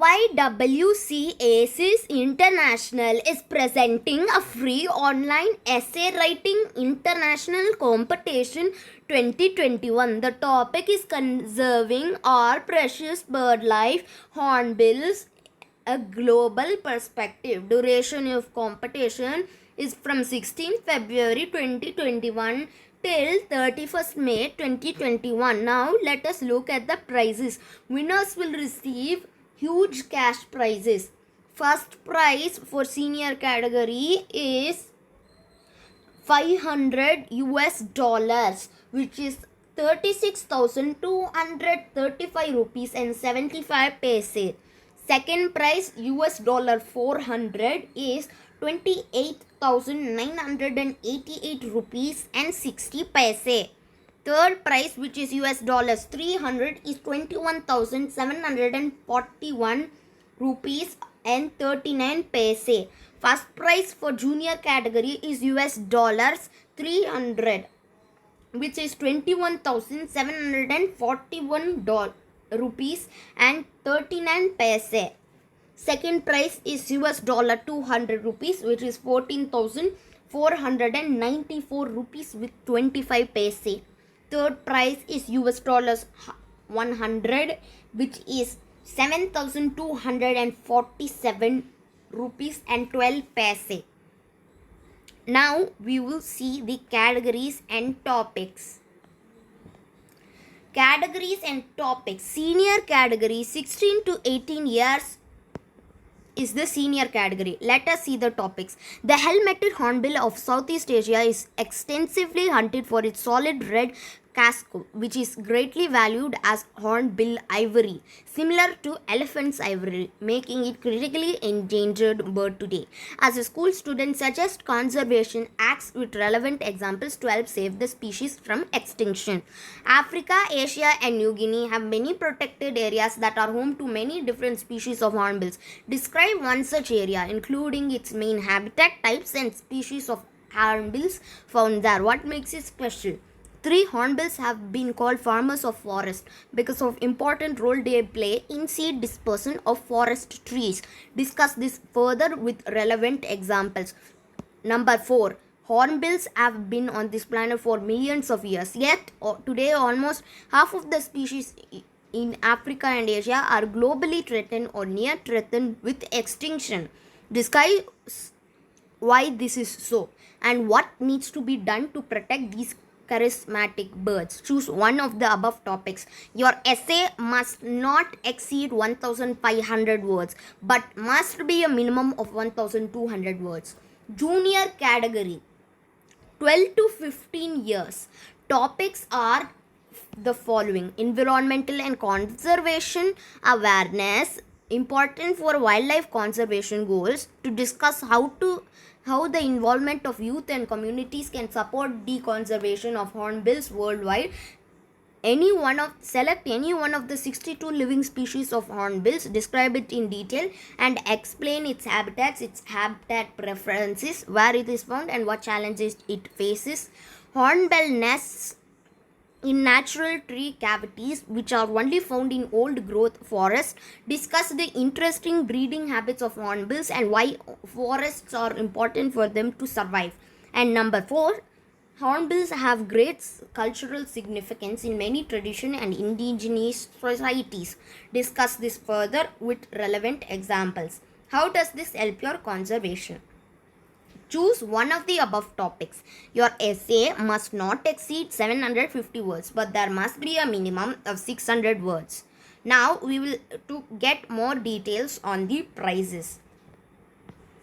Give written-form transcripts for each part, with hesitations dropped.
YWC ACES International is presenting a free online essay writing international competition 2021. The topic is conserving our precious bird life, hornbills, a global perspective. Duration of competition is from 16th February 2021 till 31st May 2021. Now let us look at the prizes. Winners will receive huge cash prizes. First prize for senior category is 500 US dollars, which is 36,235 rupees and 75 paise. Second prize US dollar 400 is 28,988 rupees and 60 paise. Third prize, which is US dollars 300, is 21,741 rupees and 39 paise. First prize for junior category is US dollars 300, which is 21,741 rupees and 39 paise. Second prize is US dollar 200 rupees, which is 14,494 rupees with 25 paise. Third prize is US dollars 100, which is 7,247 rupees and 12 paise. Now we will see the categories and topics. Categories and topics. Senior category 16 to 18 years is the senior category. Let us see the topics. The helmeted hornbill of Southeast Asia is extensively hunted for its solid red casque, which is greatly valued as hornbill ivory, similar to elephant's ivory, making it critically endangered bird today. As a school student, suggest conservation acts with relevant examples to help save the species from extinction. Africa, Asia, and New Guinea have many protected areas that are home to many different species of hornbills. Describe one such area, including its main habitat types and species of hornbills found there. What makes it special? 3 hornbills have been called farmers of forest because of important role they play in seed dispersion of forest trees. Discuss this further with relevant examples. Number 4. Hornbills have been on this planet for millions of years. Yet today almost half of the species in Africa and Asia are globally threatened or near threatened with extinction. Discuss why this is so and what needs to be done to protect these charismatic birds. Choose one of the above topics. Your essay must not exceed 1500 words but must be a minimum of 1200 words. Junior category 12 to 15 years. Topics are the following: environmental and conservation awareness, important for wildlife conservation goals, to discuss how the involvement of youth and communities can support the conservation of hornbills worldwide. Select any one of the 62 living species of hornbills, describe it in detail and explain its habitats, its habitat preferences, where it is found and what challenges it faces. Hornbill nests in natural tree cavities which are only found in old growth forests. Discuss the interesting breeding habits of hornbills and why forests are important for them to survive. And number 4, hornbills have great cultural significance in many traditional and indigenous societies. Discuss this further with relevant examples. How does this help your conservation? Choose one of the above topics. Your essay must not exceed 750 words, but there must be a minimum of 600 words. Now we will to get more details on the prizes.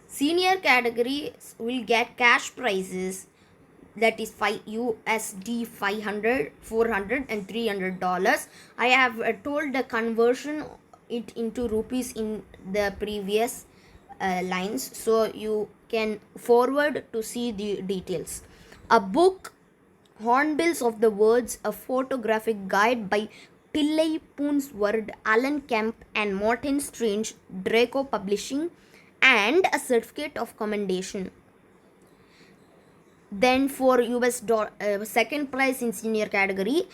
Senior categories will get cash prizes, that is USD 500, 400 and $300. I have told the conversion it into rupees in the previous lines, so you can forward to see the details. A book, Hornbills of the Words, a photographic guide by Pillai Poonsword, Alan Kemp and Martin Strange, Draco Publishing, and a certificate of commendation. Then for second prize in senior category,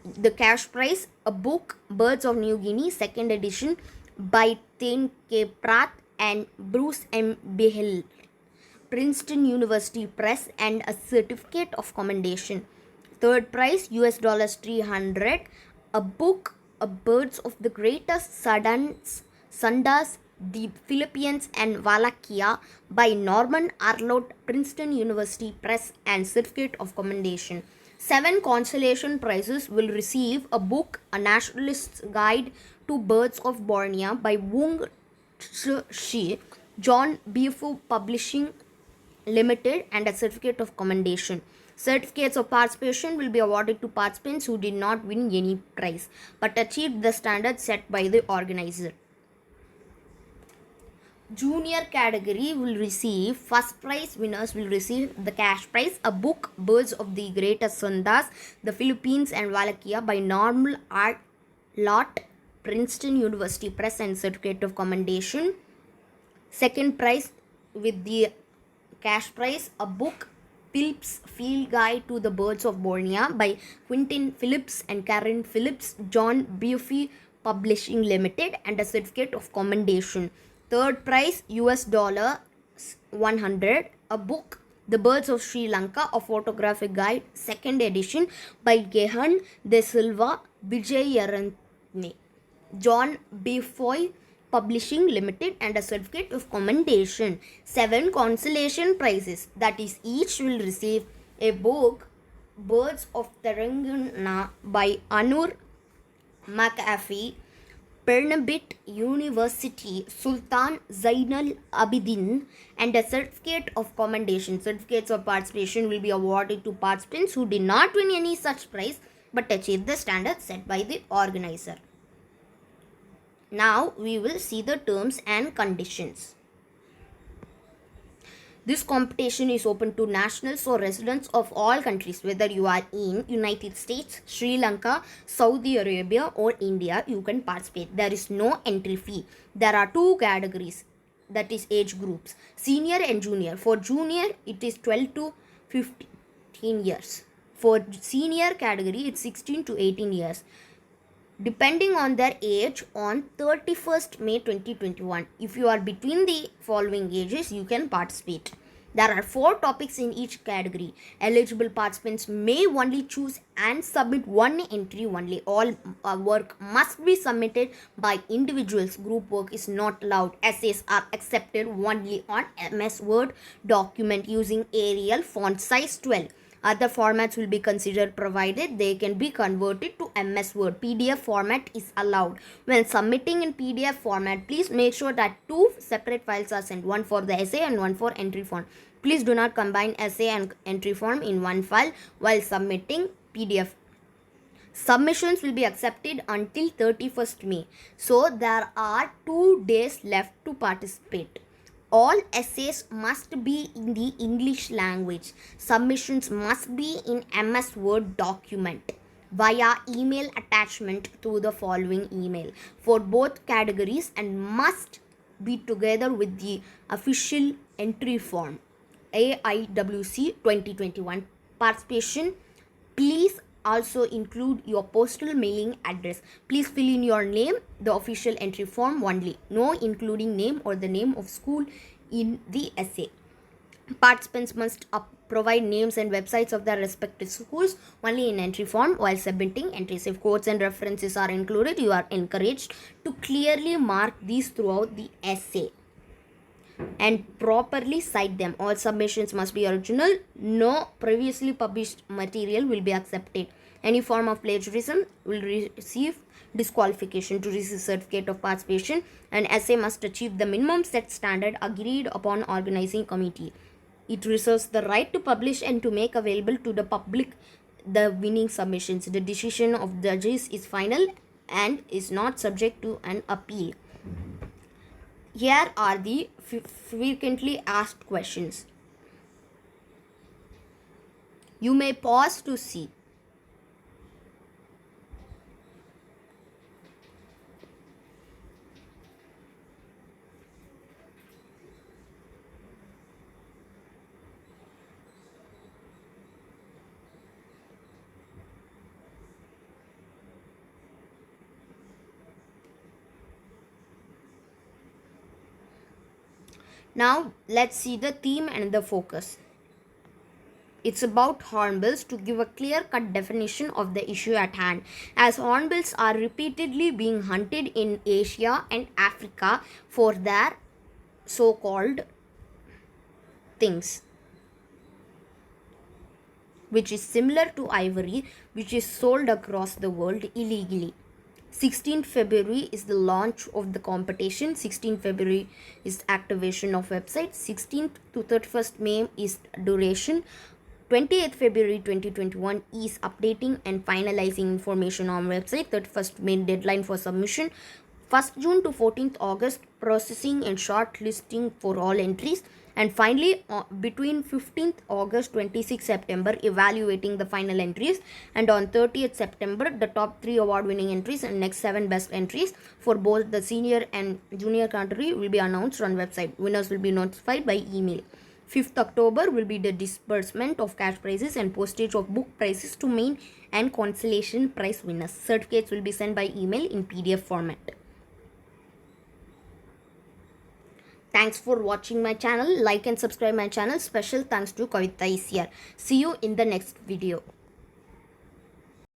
the cash prize, a book, Birds of New Guinea, second edition, by Thane K. Pratt and Bruce M. Behle, Princeton University Press, and a certificate of commendation. Third prize US $300. A book, A Birds of the Greatest Sundas, the Philippines and Wallachia by Norman Arlott, Princeton University Press, and certificate of commendation. 7 consolation prizes will receive a book, A Naturalist's Guide to Birds of Borneo by Wung Shi, John Beafu Publishing Limited, and a certificate of commendation. Certificates of participation will be awarded to participants who did not win any prize but achieved the standards set by the organizer. Junior category will receive, first prize winners will receive the cash prize, a book, Birds of the Greatest Sundas, the Philippines and Wallachia by Norman Arlott, Princeton University Press, and certificate of commendation. Second prize with the cash prize, a book, Phillips Field Guide to the Birds of Borneo by Quintin Phillips and Karen Phillips, John Beafu Publishing Limited, and a certificate of commendation. Third prize US $100, a book, The Birds of Sri Lanka, a photographic guide, second edition by Gehan De Silva Vijayarane, John Beafoy Publishing Limited, and a certificate of commendation. 7 consolation prizes, that is, each will receive a book, Birds of Telangana by Anur McAfee, Pernambit University, Sultan Zainal Abidin, and a certificate of commendation. Certificates of participation will be awarded to participants who did not win any such prize but achieved the standards set by the organizer. Now we will see the terms and conditions. This competition is open to nationals or residents of all countries. Whether you are in United States, Sri Lanka, Saudi Arabia, or India, you can participate. There is no entry fee. There are 2 categories, that is age groups, senior and junior. For junior, it is 12 to 15 years. For senior category, it's 16 to 18 years. Depending on their age on 31st May 2021. If you are between the following ages, you can participate. There are 4 topics in each category. Eligible participants may only choose and submit one entry only. All work must be submitted by individuals. Group work is not allowed. Essays are accepted only on MS Word document using Arial font size 12. Other formats will be considered provided they can be converted to MS Word. PDF format is allowed. When submitting in PDF format, please make sure that 2 separate files are sent, one for the essay and one for entry form. Please do not combine essay and entry form in one file while submitting PDF. Submissions will be accepted until 31st May. So there are 2 days left to participate. All essays must be in the English language. Submissions must be in MS Word document via email attachment to the following email for both categories and must be together with the official entry form AIWC 2021. Participation, please also include your postal mailing address. Please fill in your name, the official entry form only. No including name or the name of school in the essay. Participants must provide names and websites of their respective schools only in entry form while submitting entries. If quotes and references are included, you are encouraged to clearly mark these throughout the essay and properly cite them. All submissions must be original. No previously published material will be accepted. Any form of plagiarism will receive disqualification. To receive certificate of participation, an essay must achieve the minimum set standard agreed upon organizing committee. It reserves the right to publish and to make available to the public the winning submissions. The decision of judges is final and is not subject to an appeal. Here are the frequently asked questions. You may pause to see. Now let's see the theme and the focus. It's about hornbills to give a clear-cut definition of the issue at hand, as hornbills are repeatedly being hunted in Asia and Africa for their so-called things, which is similar to ivory, which is sold across the world illegally. 16th February is the launch of the competition. 16th February is activation of website. 16th to 31st May is duration. 28th February 2021 is updating and finalizing information on website. 31st May deadline for submission. 1st June to 14th August processing and shortlisting for all entries. And finally, between 15th August 26th September, evaluating the final entries, and on 30th September, the top 3 award-winning entries and next 7 best entries for both the senior and junior category will be announced on website. Winners will be notified by email. 5th October will be the disbursement of cash prizes and postage of book prizes to main and consolation prize winners. Certificates will be sent by email in PDF format. Thanks for watching my channel. Like and subscribe my channel. Special thanks to Kavita is here. See you in the next video.